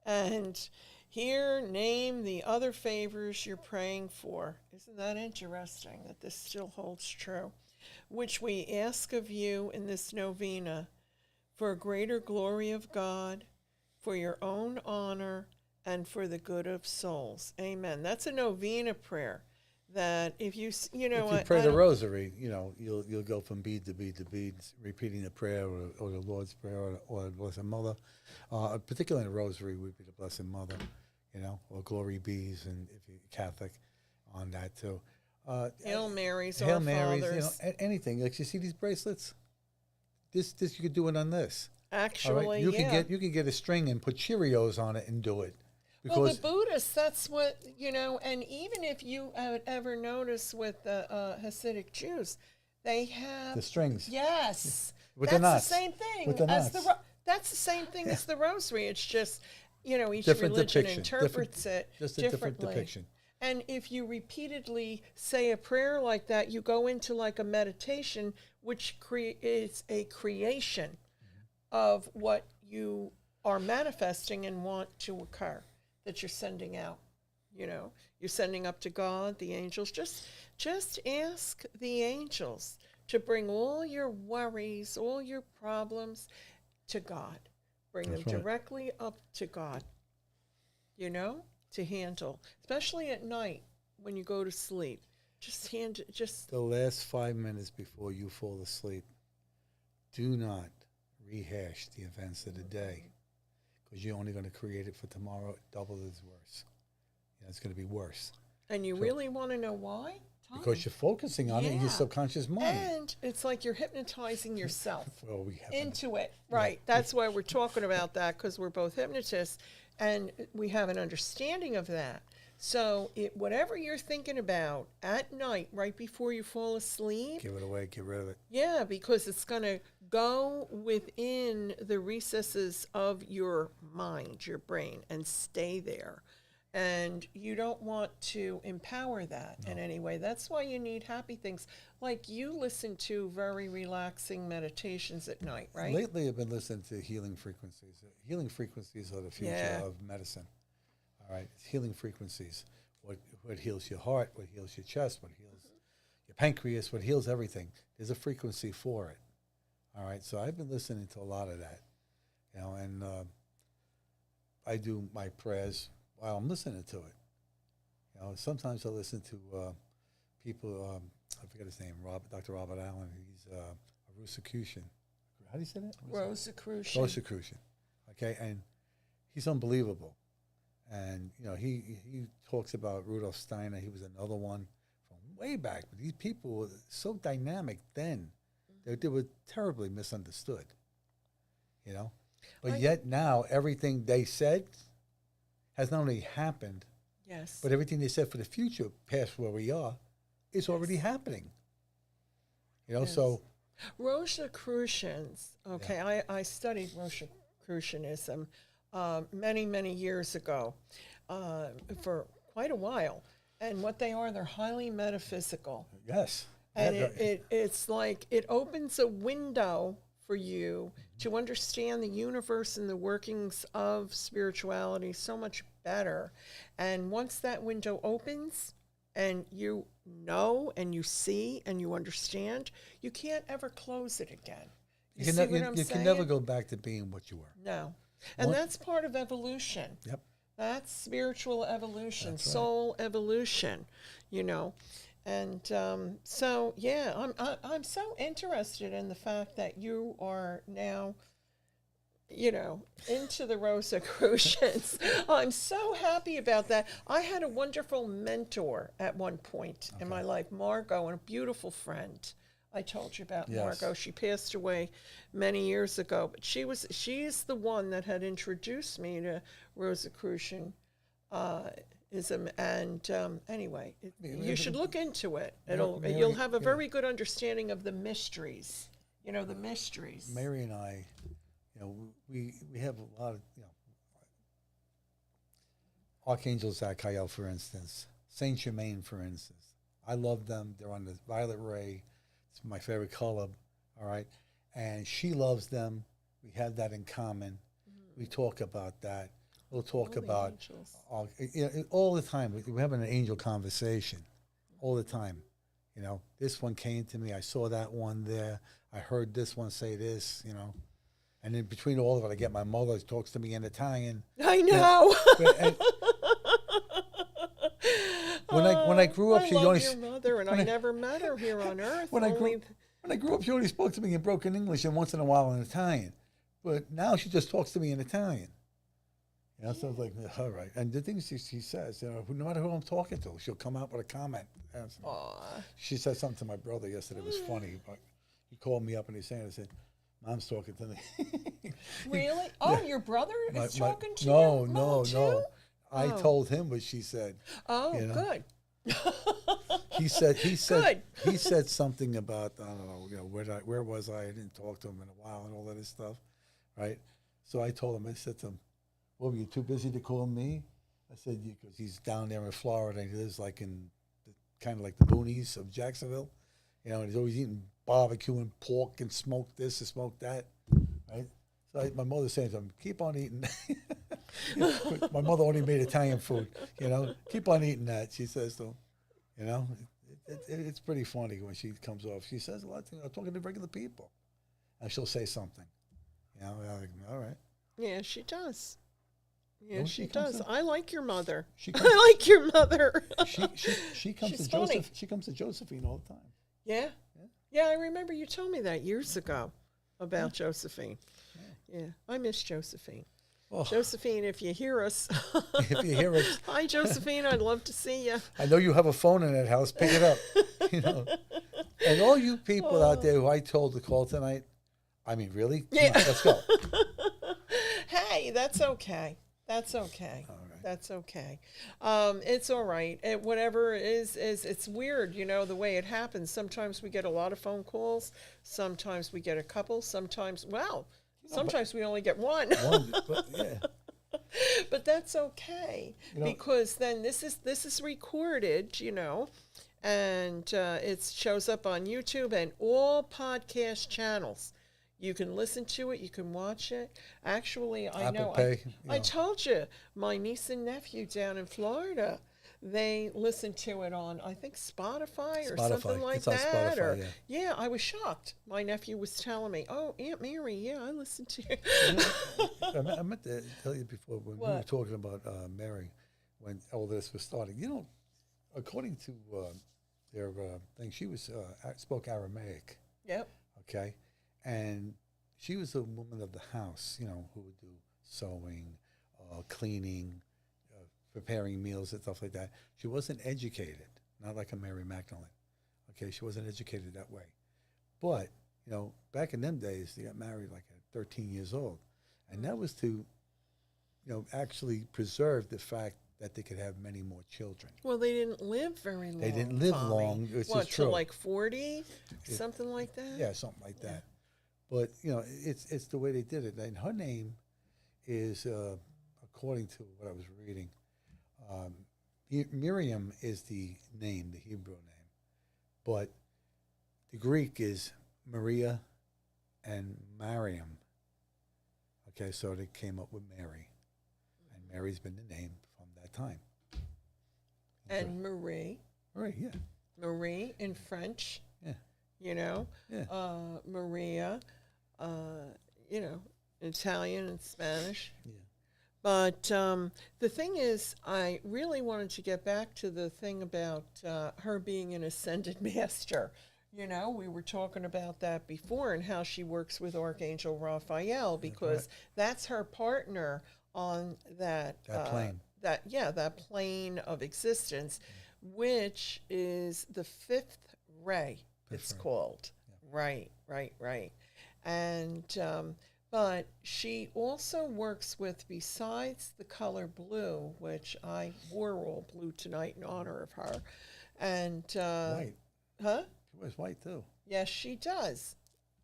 and here name the other favors you're praying for. Isn't that interesting that this still holds true? Which we ask of you in this novena, for a greater glory of God, for your own honor, and for the good of souls. Amen. That's a novena prayer that if you pray the rosary, you know, you'll go from bead to bead to bead, repeating the prayer or the Lord's Prayer or the Blessed Mother. Particularly in the rosary would be the Blessed Mother, you know, or Glory Bees, and if you're Catholic, on that too. Hail Marys, Hail our Marys, fathers. you know, anything. Like you see these bracelets. This you could do it on this. Actually, right? You can get a string and put Cheerios on it and do it. Well, the Buddhists, that's what, you know, and even if you have ever noticed with the Hasidic Jews, they have The strings. Yes, With that's the knots. the same thing With the as knots. that's the same thing as the rosary. It's just each Different religion depiction. interprets it Just a different differently. depiction. And if you repeatedly say a prayer like that, you go into like a meditation, which is a creation of what you are manifesting and want to occur, that you're sending out. You're sending up to God, the angels. Just ask the angels to bring all your worries, all your problems to God. Bring That's them right. directly up to God, to handle, especially at night when you go to sleep. Just The last 5 minutes before you fall asleep, do not rehash the events of the day, because you're only going to create it for tomorrow double as worse. It's going to be worse. And you really want to know why? Because you're focusing on it in your subconscious mind. And it's like you're hypnotizing yourself Well, we have into it. Right. That's why we're talking about that, because we're both hypnotists and we have an understanding of that. So whatever you're thinking about at night, right before you fall asleep, give it away, get rid of it. yeah, because it's going to go within the recesses of your mind, your brain, and stay there. And you don't want to empower that in any way. That's why you need happy things. Like you listen to very relaxing meditations at night, right? Lately, I've been listening to healing frequencies. Healing frequencies are the future of medicine. All right, it's healing frequencies. What heals your heart, what heals your chest, what heals your pancreas, what heals everything. There's a frequency for it. All right, so I've been listening to a lot of that, and I do my prayers while I'm listening to it. Sometimes I listen to people. I forget his name. Dr. Robert Allen. He's a Rosicrucian. How do you say that? Rosicrucian. Rosicrucian. Okay, and he's unbelievable. And he talks about Rudolf Steiner. He was another one from way back. But these people were so dynamic then. They were terribly misunderstood. But yet now everything they said has not only happened, yes, but everything they said for the future, past where we are, is already happening. So Rosicrucians. Okay, I studied Rosicrucianism many, many years ago, for quite a while. And what they're highly metaphysical. Yes. And it's like it opens a window for you to understand the universe and the workings of spirituality so much better. And once that window opens and you know and you see and you understand, you can't ever close it again. You can never go back to being what you were. No. And that's part of evolution. Yep. That's spiritual evolution, That's right. soul evolution, And so, yeah, I'm so interested in the fact that you are now, into the Rosicrucians. I'm so happy about that. I had a wonderful mentor at one point in my life, Margot, and a beautiful friend. I told you about Margot. She passed away many years ago, but she's the one that had introduced me to Rosicrucian ism. And anyway, you should look into it. You'll have a very good understanding of the mysteries. The mysteries. Mary and I, we have a lot of Archangel Zadkiel, for instance, Saint Germain, for instance. I love them. They're on the violet ray. It's my favorite color. All right, and she loves them. We have that in common. We talk about that. We'll talk about all the time. We're having an angel conversation all the time. This one came to me. I saw that one there. I heard this one say this. And in between all of it, I get my mother who talks to me in Italian. I know. When I grew up, I she love only your mother, and I never met her here on Earth. when I grew up, she only spoke to me in broken English and once in a while in Italian. But now she just talks to me in Italian. So I was like, all right. And the things she says, no matter who I'm talking to, she'll come out with a comment. She said something to my brother yesterday. It was funny, but he called me up and he said, Mom's talking to me. Really? Oh, your brother is talking to you? No. Too? I told him what she said. Oh, good. He said Good. he said something about, I don't know, where was I? I didn't talk to him in a while and all that stuff, right? So I told him, I said to him, "Well, were you too busy to call me?" I said, "Because he's down there in Florida. And he lives like in kind of like the boonies of Jacksonville, and he's always eating barbecue and pork and smoked this and smoked that, right?" So my mother's saying to him, "Keep on eating." My mother only made Italian food, Keep on eating that. She says to him, it's pretty funny when she comes off. She says a lot of things. I'm talking to regular people, and she'll say something. I'm like, all right. Yeah, she does. Yeah, When she she comes does. to- I like your mother. She comes, I like your mother. she comes She's to funny. Joseph. She comes to Josephine all the time. Yeah? Yeah, I remember you told me that years ago about Josephine. Yeah, I miss Josephine. Oh, Josephine, if you hear us. if you hear it, Hi, Josephine. I'd love to see you. I know you have a phone in that house. Pick it up. And all you people out there who I told to call tonight, I mean, really? Come on, let's go. Hey, that's okay. That's okay. All right. That's okay. It's all right. Whatever it is, it's weird, the way it happens. Sometimes we get a lot of phone calls. Sometimes we get a couple. Sometimes we only get one. But yeah. But that's okay, because then this is recorded, and it shows up on YouTube and all podcast channels. You can listen to it. You can watch it. Actually, I Apple know. Pay, I told you, my niece and nephew down in Florida, they listen to it on, I think, Spotify or something like It's on that. Spotify, yeah, I was shocked. My nephew was telling me, "Oh, Aunt Mary, yeah, I listened to you." I meant to tell you before when we were talking about Mary, when all this was starting. According to their thing, she spoke Aramaic. Yep. Okay, and she was a woman of the house. Who would do sewing, cleaning, preparing meals and stuff like that. She wasn't educated, not like a Mary Magdalene. Okay, she wasn't educated that way. But back in them days, they got married like at 13 years old, and that was to, actually preserve the fact that they could have many more children. Well, they didn't live very long. They didn't live Tommy. long, which What, is true. till like 40, something like that. Yeah, something like that. But it's the way they did it. And her name is, according to what I was reading, Miriam is the name, the Hebrew name, but the Greek is Maria and Mariam. Okay, so they came up with Mary, and Mary's been the name from that time. And Marie. Marie, yeah. Marie in French. Yeah. Yeah. Maria, Italian and Spanish. Yeah. But the thing is, I really wanted to get back to the thing about her being an ascended master. We were talking about that before and how she works with Archangel Raphael, because that's her partner on that plane. That plane of existence, which is the fifth ray, it's called. Yeah. Right. And but she also works with, besides the color blue, which I wore all blue tonight in honor of her, and White. Huh? She wears white too. Yes, she does.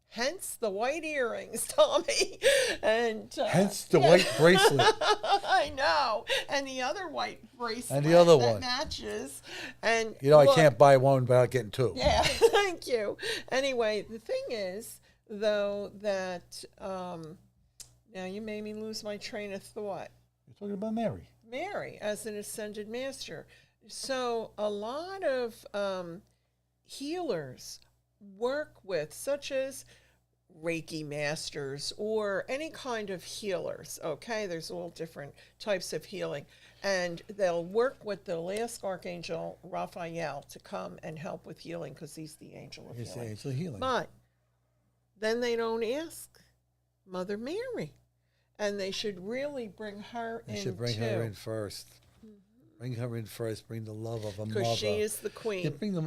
Hence the white earrings, Tommy, and hence the white bracelet. I know, and the other white bracelet And the other that one matches. And I can't buy one without getting two. Yeah, thank you. Anyway, the thing is, though, that now you made me lose my train of thought. You're talking about Mary. Mary as an ascended master. So a lot of healers work with, such as Reiki masters or any kind of healers, okay? There's all different types of healing. And they'll ask Archangel Raphael to come and help with healing, because he's the angel of He's the healing. angel of healing. But then they don't ask Mother Mary. And they should really bring her in. They should bring her in first. Bring her in first. Bring the love of a mother. Because she is the queen.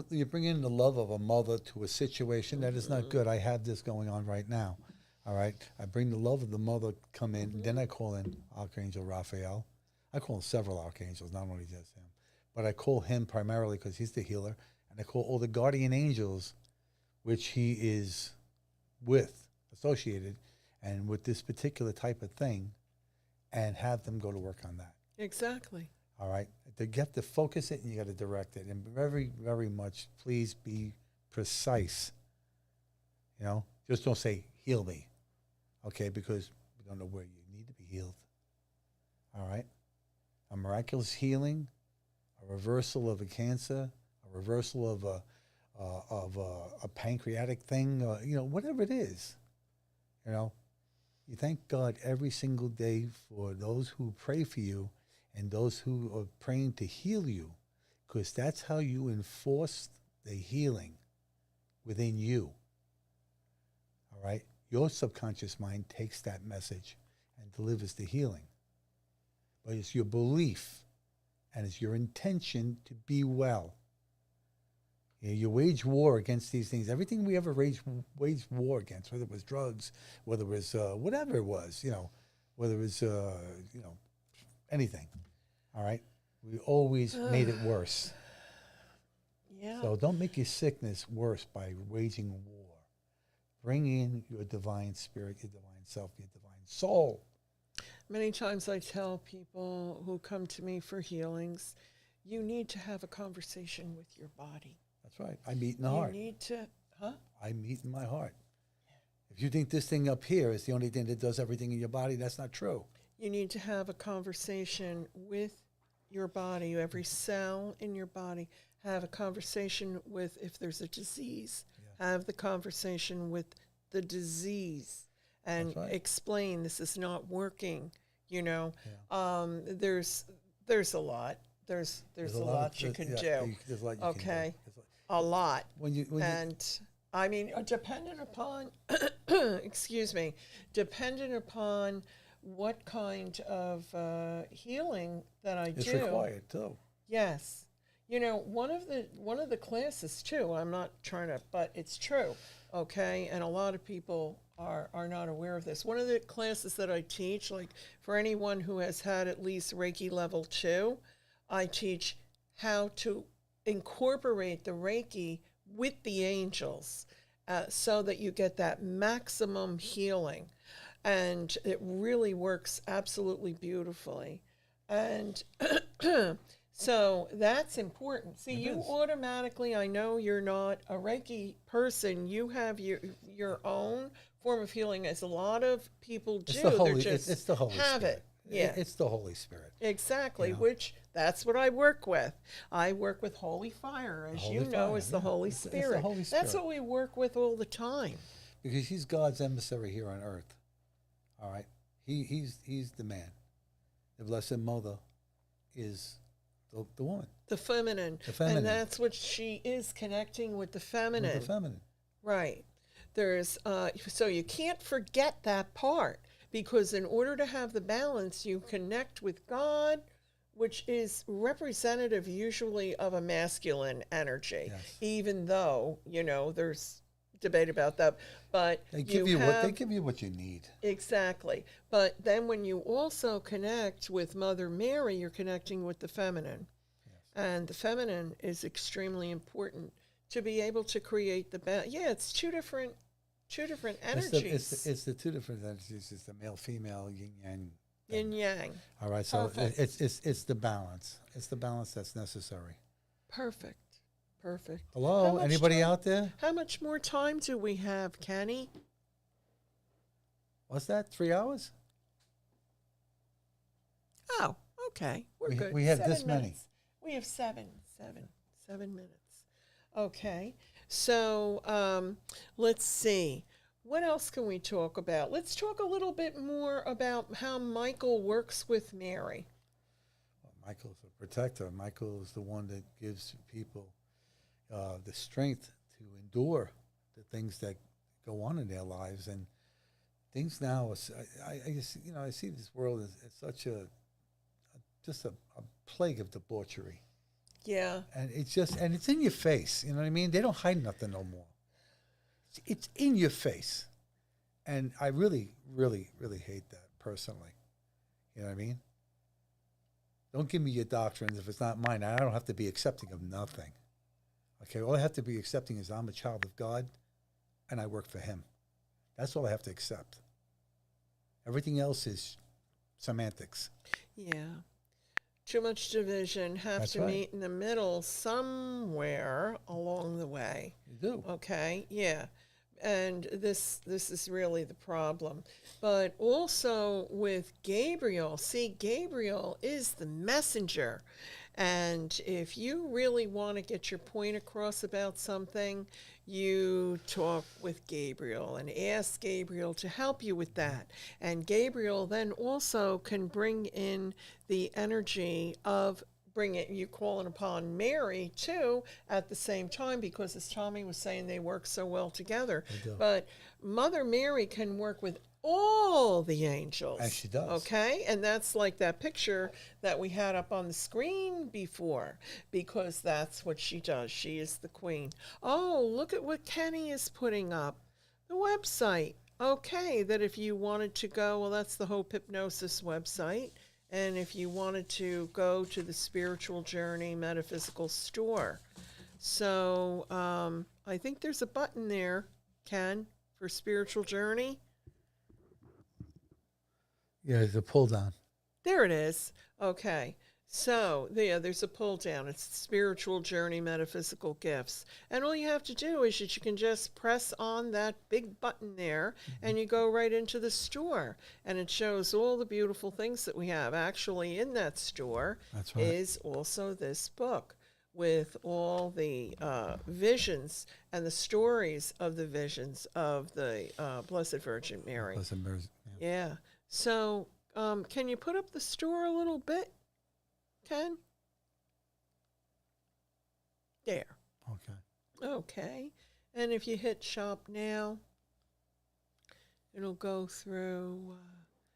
You bring in the love of a mother to a situation that is not good. I have this going on right now. All right. I bring the love of the mother come in. Then I call in Archangel Raphael. I call in several archangels, not only just him. but I call him primarily because he's the healer, and I call all the guardian angels, which he is associated, and with this particular type of thing, and have them go to work on that. Exactly. All right? You have to focus it and you got to direct it. And very, very much, please be precise. You know, just don't say, heal me. Okay? Because we don't know where you need to be healed. All right? A miraculous healing, a reversal of a cancer, a reversal of a pancreatic thing, you know, whatever it is. You know, you thank God every single day for those who pray for you and those who are praying to heal you, because that's how you enforce the healing within you. All right? Your subconscious mind takes that message and delivers the healing. But it's your belief and it's your intention to be well. You know, you wage war against these things. Everything we ever waged war against, whether it was drugs, whether it was whatever it was, you know, whether it was, you know, anything. All right? We always made it worse. Yeah. So don't make your sickness worse by waging war. Bring in your divine spirit, your divine self, your divine soul. Many times I tell people who come to me for healings, you need to have a conversation with your body. That's right. I meet in the heart. You need to, I meet in my heart. If you think this thing up here is the only thing that does everything in your body, that's not true. You need to have a conversation with your body, every cell in your body. Have a conversation with, if there's a disease, have the conversation with the disease and explain this is not working. You know, there's a lot. There's a lot you can do. There's a lot you can do. A lot. And I mean, dependent upon, excuse me, dependent upon what kind of healing that I do. It's required too. Yes. You know, one of the classes too, I'm not trying to, but it's true, okay? And a lot of people are not aware of this. One of the classes that I teach, like for anyone who has had at least Reiki level 2, I teach how to incorporate the Reiki with the angels so that you get that maximum healing. And it really works absolutely beautifully. And so that's important. See, you automatically, I know you're not a Reiki person. You have your own form of healing, as a lot of people do. It's the Holy Spirit. Yeah. It's the Holy Spirit. Exactly, You know? which that's what I work with. I work with Holy Fire, as you know, is the Holy It's Spirit. the Holy Spirit. That's what we work with all the time. Because he's God's emissary here on earth. All right? He's the man. The Blessed Mother is the woman. The feminine. The feminine. And that's what she is, connecting with the feminine. With the feminine. Right. There's so you can't forget that part, because in order to have the balance, you connect with God, which is representative usually of a masculine energy, even though, you know, there's debate about that. But they give you what you need. Exactly. But then when you also connect with Mother Mary, you're connecting with the feminine. Yes. And the feminine is extremely important to be able to create the balance. Yeah, it's two different energies. It's the two different energies. It's the male, female, yin yang. Yin yang. All right, so Perfect. it's the balance. It's the balance that's necessary. Perfect. Hello, anybody out there? How much more time do we have, Kenny? What's that? 3 hours? Oh, okay. We're good. We have 7 this many. minutes. We have seven minutes. Okay. So let's see. What else can we talk about? Let's talk a little bit more about how Michael works with Mary. Well, Michael's a protector. Michael is the one that gives people the strength to endure the things that go on in their lives. And things now, I just, you know, I see this world as such a plague of debauchery. Yeah. And it's in your face. You know what I mean? They don't hide nothing no more. It's in your face. And I really, really, really hate that personally. You know what I mean? Don't give me your doctrines if it's not mine. I don't have to be accepting of nothing. Okay, all I have to be accepting is I'm a child of God, and I work for Him. That's all I have to accept. Everything else is semantics. Yeah. Too much division. Have That's to right. meet in the middle somewhere along the way. You do. Okay, yeah. And this is really the problem. But also with Gabriel, see, Gabriel is the messenger. And if you really want to get your point across about something, you talk with Gabriel and ask Gabriel to help you with that. And Gabriel then also can bring in the energy of you calling upon Mary too at the same time, because as Tommy was saying, they work so well together. They do. But Mother Mary can work with all the angels. And she does. Okay? And that's like that picture that we had up on the screen before, because that's what she does. She is the queen. Oh, look at what Kenny is putting up. The website. Okay, that if you wanted to go, well, that's the Hope Hypnosis website. And if you wanted to go to the Spiritual Journey Metaphysical Store. So I think there's a button there, Ken, for Spiritual Journey. Yeah, there's a pull down. There it is. Okay. So there's a pull down. It's Spiritual Journey Metaphysical Gifts. And all you have to do is that you can just press on that big button there and you go right into the store. And it shows all the beautiful things that we have. Actually, in that store That's right. is also this book with all the visions and the stories of the visions of the Blessed Virgin Mary. Blessed Mary. Yeah. Yeah. So can you put up the store a little bit, Ken? There. Okay. Okay. And if you hit shop now, it'll go through.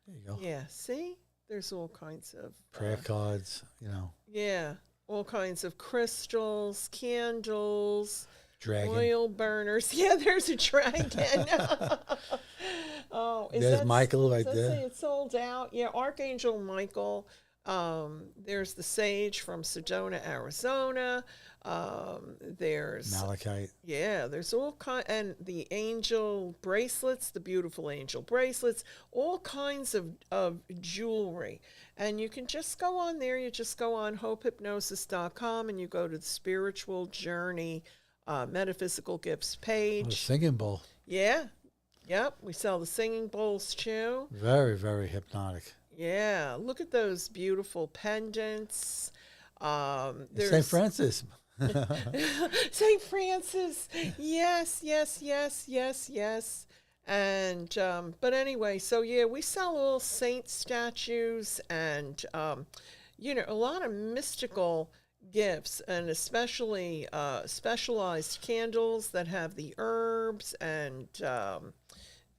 There you go. Yeah. See? There's all kinds of. Prayer cards, you know. Yeah. All kinds of crystals, candles, Dragon. oil burners. Yeah, there's a dragon. Oh, There's Michael right does that there. say it's sold out? Yeah, Archangel Michael. There's the sage from Sedona, Arizona. There's Malachite. yeah, there's all kind, and the angel bracelets, the beautiful angel bracelets, all kinds of jewelry. And you can just go on there. You just go on hopehypnosis.com and you go to the Spiritual Journey Metaphysical Gifts page. Oh, singing bowl. Yeah. Yep. We sell the singing bowls too. Very, very hypnotic. Yeah. Look at those beautiful pendants. There's St. Francis. St. Francis. Yes, yes, yes, yes, yes. And, but anyway, so yeah, we sell all saint statues and, you know, a lot of mystical gifts, and especially specialized candles that have the herbs and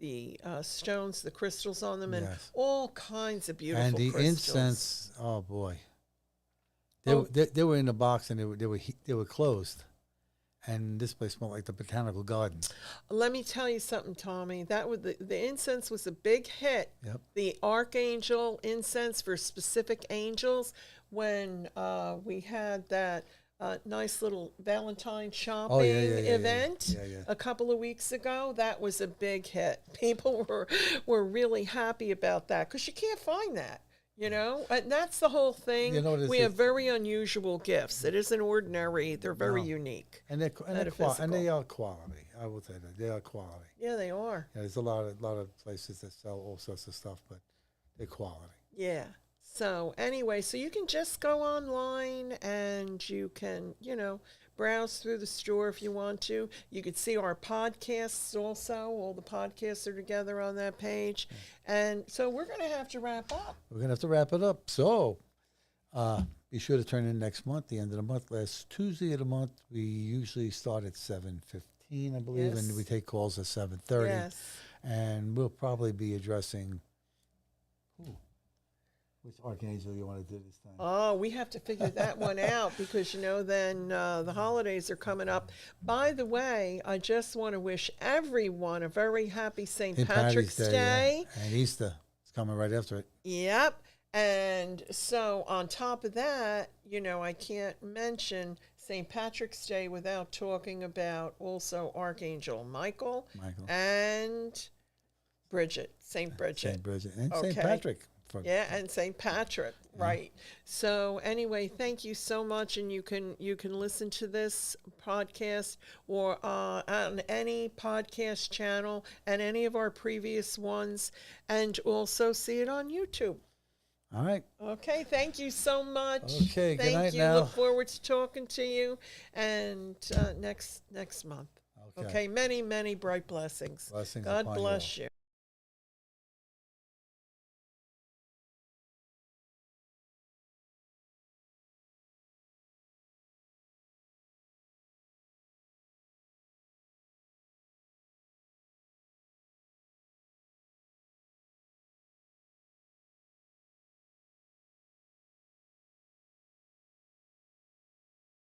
the stones, the crystals on them, and Yes. all kinds of beautiful And the crystals. incense, oh boy. Oh. They were in a box and they were closed. And this place smelled like the botanical garden. Let me tell you something, Tommy. That was the incense was a big hit. Yep. The archangel incense for specific angels. When we had that nice little Valentine shopping event Yeah. a couple of weeks ago, that was a big hit. People were really happy about that because you can't find that. You know, and that's the whole thing. You know, we have very unusual gifts. It isn't ordinary. They're very No. unique. And they are quality. I will say that they are quality. Yeah, they are. Yeah, there's a lot of places that sell all sorts of stuff, but they're quality. Yeah. So anyway, so you can just go online and you can, you know, browse through the store if you want to. You could see our podcasts also. All the podcasts are together on that page. And so we're going to have to wrap up. We're going to have to wrap it up. So be sure to turn in next month, the end of the month. Last Tuesday of the month, we usually start at 7:15, I believe, Yes. and we take calls at 7:30. Yes. And we'll probably be addressing which archangel you want to do this time. Oh, we have to figure that one out because, you know, then the holidays are coming up. By the way, I just want to wish everyone a very happy St. Patrick's Day. Yeah. And Easter is coming right after it. Yep. And so on top of that, I can't mention St. Patrick's Day without talking about also Archangel Michael. And Bridget, St. Bridget. St. Bridget and Okay. St. Patrick. Yeah, and St. Patrick, right. So anyway, thank you so much, and you can listen to this podcast or on any podcast channel and any of our previous ones, and also see it on YouTube. All right. Okay, thank you so much. Okay, good thank night you. now. Look forward to talking to you, and next month. Okay, many bright blessings. Blessings God upon you bless all. you.